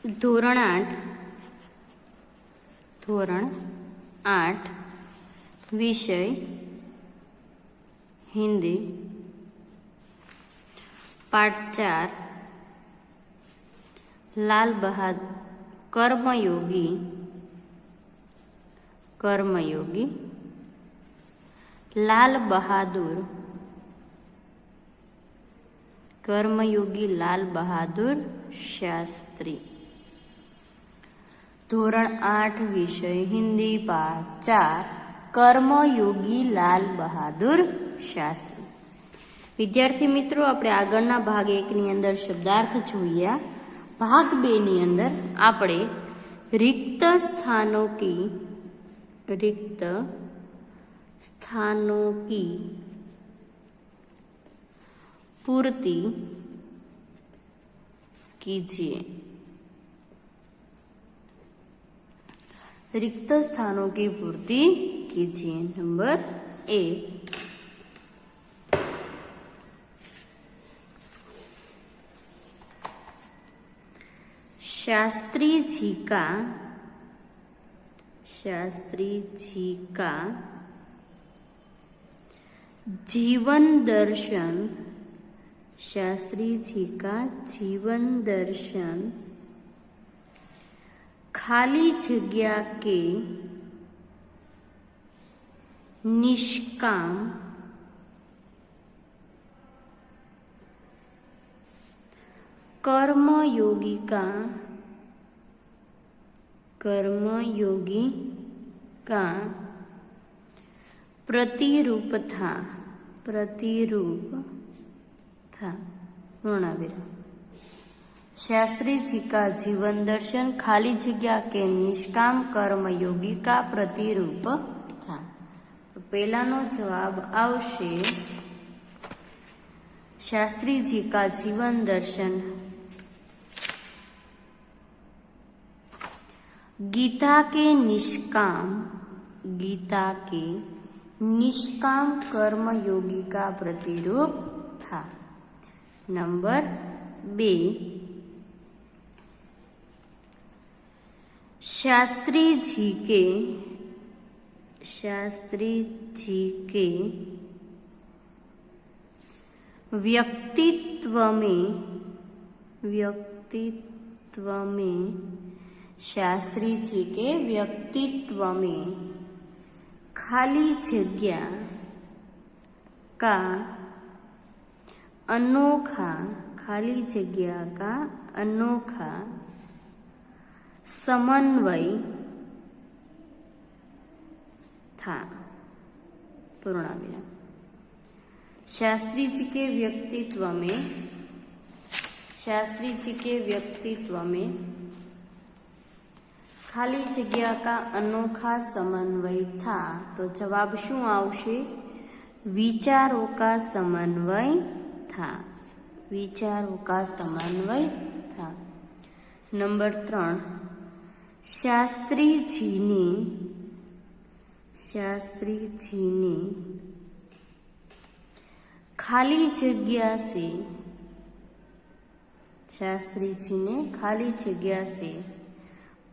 ધોરણ 8 વિષય હિન્દી, પાઠ 4 લાલ બહાદુર કર્મયોગી લાલ બહાદુર શાસ્ત્રી. ધોરણ 8 વિષય હિન્દી, પાઠ 4 કર્મયોગી લાલ બહાદુર શાસ્ત્રી. વિદ્યાર્થી મિત્રો, આપણે આગળના ભાગ 1 ની અંદર શબ્દાર્થ જોયા. ભાગ 2 ની અંદર આપણે रिक्त स्थानों की पूर्ति कीजिए. रिक्त स्थानों की पूर्ति कीजिए. नंबर 1, शास्त्री जी का जीवन दर्शन खाली जगह के निष्काम कर्मयोगी का प्रतिरूप था. पूर्णविराम. शास्त्री जी का जीवन दर्शन खाली जगह के निष्काम कर्मयोगी का प्रतिरूप था. तो पहला नो जवाब आवशे शास्त्री जी का जीवन दर्शन गीता के निष्काम कर्मयोगी का प्रतिरूप था. नंबर 2, शास्त्री जी के व्यक्तित्व में शास्त्री जी के व्यक्तित्व में खाली जगह का अनोखा समन्वय था. पूर्णविराम. शास्त्री जी के व्यक्तित्व में खाली जगह का अनोखा समन्वय था. तो जवाब शू आवशे? विचारों का समन्वय था. नंबर 3, शास्त्री जी ने खाली जगह से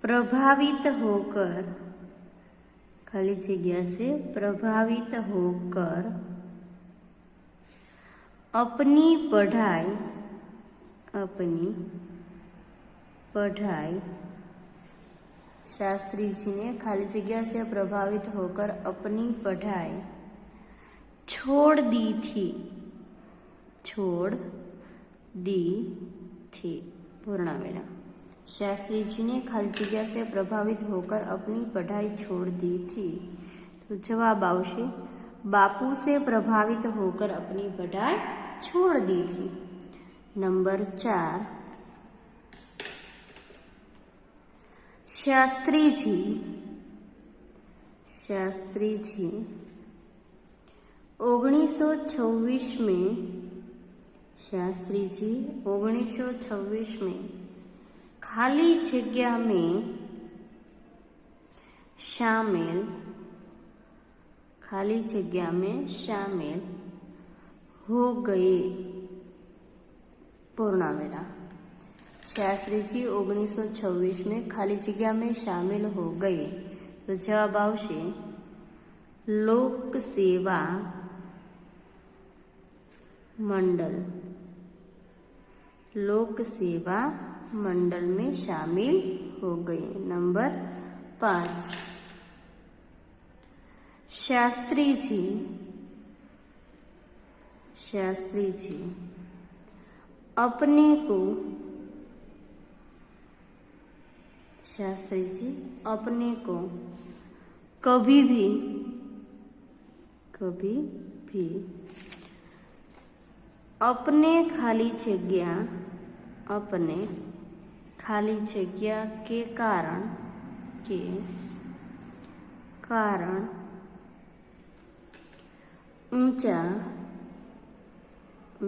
प्रभावित होकर अपनी पढ़ाई शास्त्री जी ने खाली जगह से प्रभावित होकर अपनी पढ़ाई छोड़ दी थी. पूर्णविराम. शास्त्री जी ने खाली जगह से प्रभावित होकर अपनी पढ़ाई छोड़ दी थी. तो जवाब आवशे बापू से प्रभावित होकर अपनी पढ़ाई छोड़ दी थी. नंबर 4, शास्त्री जी 1926 में खाली जगह में शामिल हो गए. पूर्णविराम. शास्त्री जी 1926 में खाली जगह में शामिल हो गए, तो जवाब आवशे लोक सेवा मंडल। लोक सेवा मंडल में शामिल हो गए। नंबर 5, शास्त्री जी अपने को कभी भी अपने खाली जगह के कारण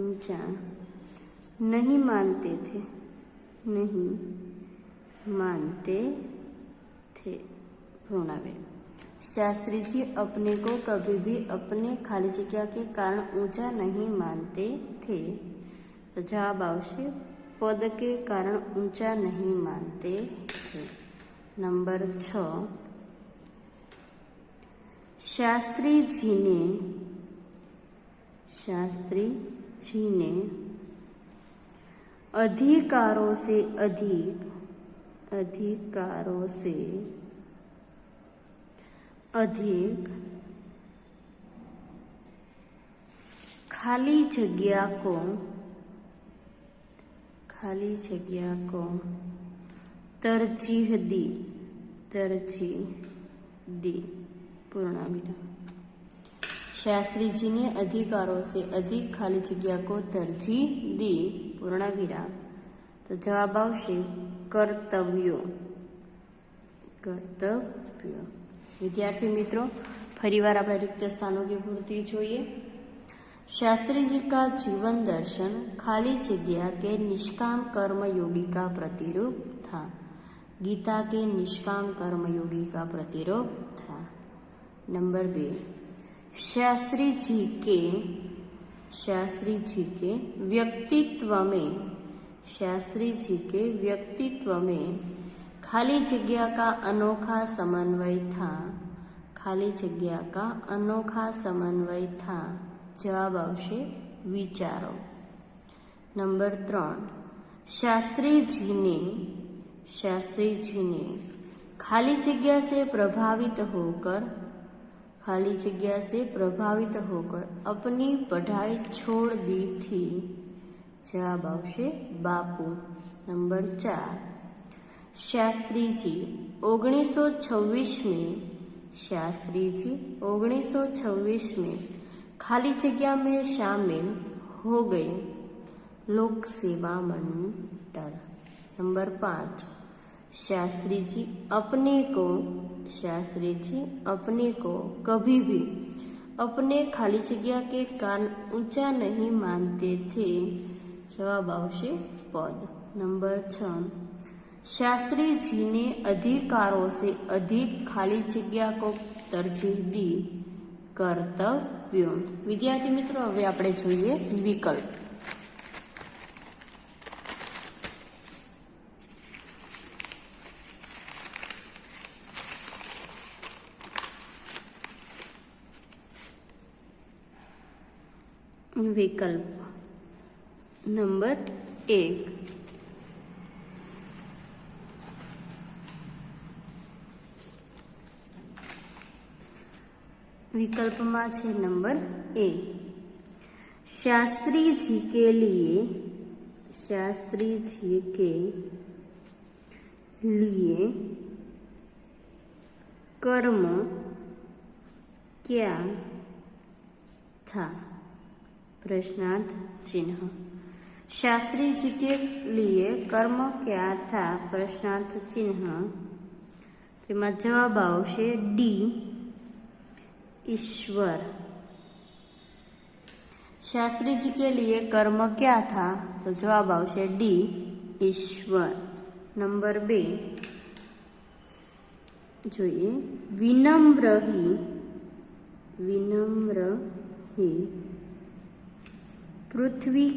ऊंचा नहीं मानते थे। पूर्णावृत्त। शास्त्री जी अपने को कभी भी अपने खाली जगह के कारण ऊंचा नहीं मानते थे, तो जवाब आवशे पद के कारण ऊंचा नहीं मानते थे। नंबर 6, शास्त्री जी ने अधिकारों से अधिक खाली जगह को तरजीह दी। पूर्णाविराम। शास्त्री जी ने अधिकारों से अधिक खाली जगह को तरजीह दी। पूर्णाविराम। तो जवाब आवशे कर्तव्यों। विद्यार्थी मित्रों, फरीवार आपणे रिक्त स्थानों की पूर्ति જોઈએ। शास्त्री जी का जीवन दर्शन खाली जगह के निष्काम कर्म योगी का प्रतिरूप था। गीता के निष्काम कर्म योगी का प्रतिरूप था। नंबर 2, शास्त्री जी के व्यक्तित्व में खाली जगह का अनोखा समन्वय था। जवाब आवशे विचारो। नंबर 3, शास्त्री जी ने खाली जगह से प्रभावित होकर अपनी पढ़ाई छोड़ दी थी। जवाब आवशे बापू। नंबर 4, शास्त्री जी 1926 में खाली जगह में शामिल हो गए लोक सेवा मंडल। नंबर 5, शास्त्री जी अपने को कभी भी अपने खाली जगह के कारण ऊंचा नहीं मानते थे। जवाब आवशे पद। नंबर 6, शास्त्री जी ने अधिकारों से अधिक खाली जगह को तरजीह दी। कर्तव्यों। विद्यार्थी मित्रों, हवे आपणे जोईए विकल्प। विकल्प नंबर 1, विकल्प में छे नंबर ए, शास्त्री जी के लिए कर्म क्या था? प्रश्नार्थ चिन्ह। शास्त्री जी के लिए कर्म क्या था? प्रश्नार्थ चिन्ह। तेमां जवाब आवशे डी, ईश्वर। शास्त्री जी के लिए कर्म क्या था? तो जवाब आवशे डी, ईश्वर। नंबर 2 જોઈએ, विनम्र ही पृथ्वी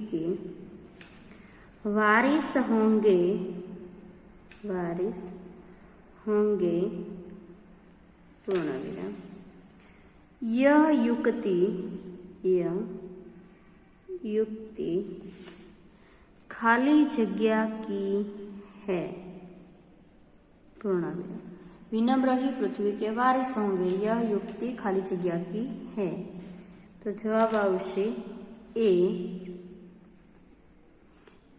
के वारिस होंगे, वारिस होंगे पूर्ण विराम। यह युक्ति, यह युक्ति खाली जगह की है पूर्ण विराम। विनम्र ही पृथ्वी के वारिस होंगे, यह युक्ति खाली जगह की है। तो जवाब आवशे ए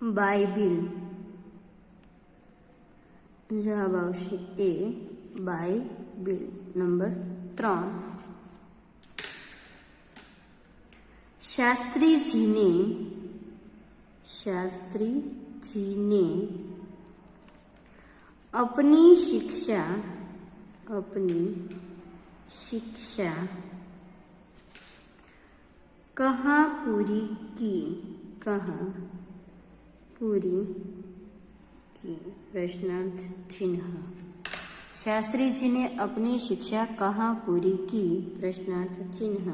बाइबिल। जवाब आवशे ए बाइबिल। नंबर 3, शास्त्री जी ने, शास्त्री जी ने अपनी शिक्षा, अपनी शिक्षा कहाँ पूरी की, कहाँ पूरी की, प्रश्नार्थ चिन्ह। शास्त्री जी ने अपनी शिक्षा कहाँ पूरी की, प्रश्नार्थ चिन्ह।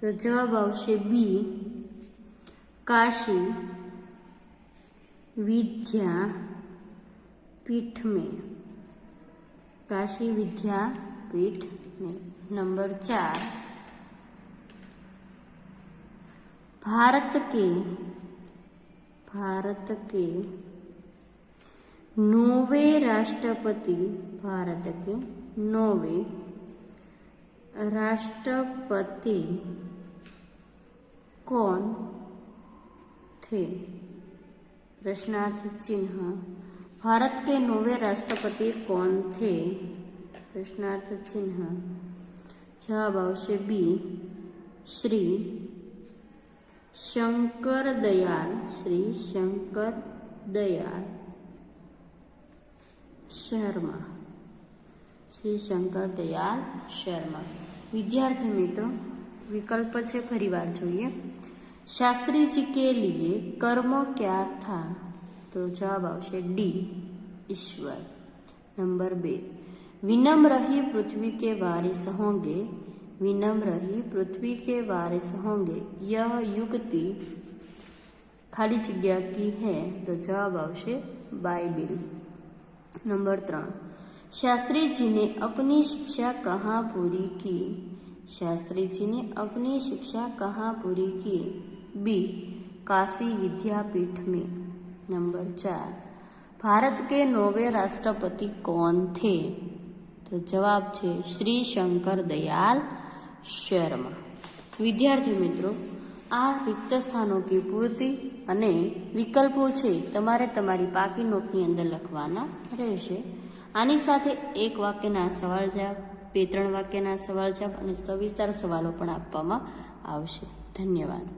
तो जवाब आवशे बी काशी विद्यापीठ में, काशी विद्यापीठ में। नंबर 4, भारत के 9वें राष्ट्रपति, भारत के 9वें राष्ट्रपति कौन थे, प्रश्नार्थ चिन्ह। भारत के 9वें राष्ट्रपति कौन थे, प्रश्नार्थ चिन्ह। जवाब आवशे बी श्री शंकर दयाल, श्री शंकर दयाल शर्मा, श्री शंकर दयाल शर्मा। विद्यार्थी मित्रों, विकल्प छे फरी बार जोईए। शास्त्री जी के लिए कर्म क्या था, तो जवाब आवशे डी ईश्वर। नंबर 2, विनम्र ही पृथ्वी के वारिस होंगे, विनम्र ही पृथ्वी के वारिस होंगे, यह युक्ति खाली जगह की है, तो जवाब आवशे बाइबिल। नंबर 3, शास्त्री जी ने अपनी शिक्षा कहाँ पूरी की, शास्त्री जी ने अपनी शिक्षा कहाँ पूरी की, बी काशी विद्यापीठ में। नंबर 4, भारत के 9वें राष्ट्रपति कौन थे, तो जवाब छे श्री शंकर दयाल शर्मा। विद्यार्थी मित्रों, आ रिक्त स्थानों की पूर्ति अने विकल्पो छे तमारे तमारी पाकी नोटनी अंदर लखवाना रहेशे। आनी साथे एक वाक्यना सवाल जवाब, 2-3 वाक्यना सवाल जवाब अने सविस्तर सवालों पण आपवामां आवशे। धन्यवाद।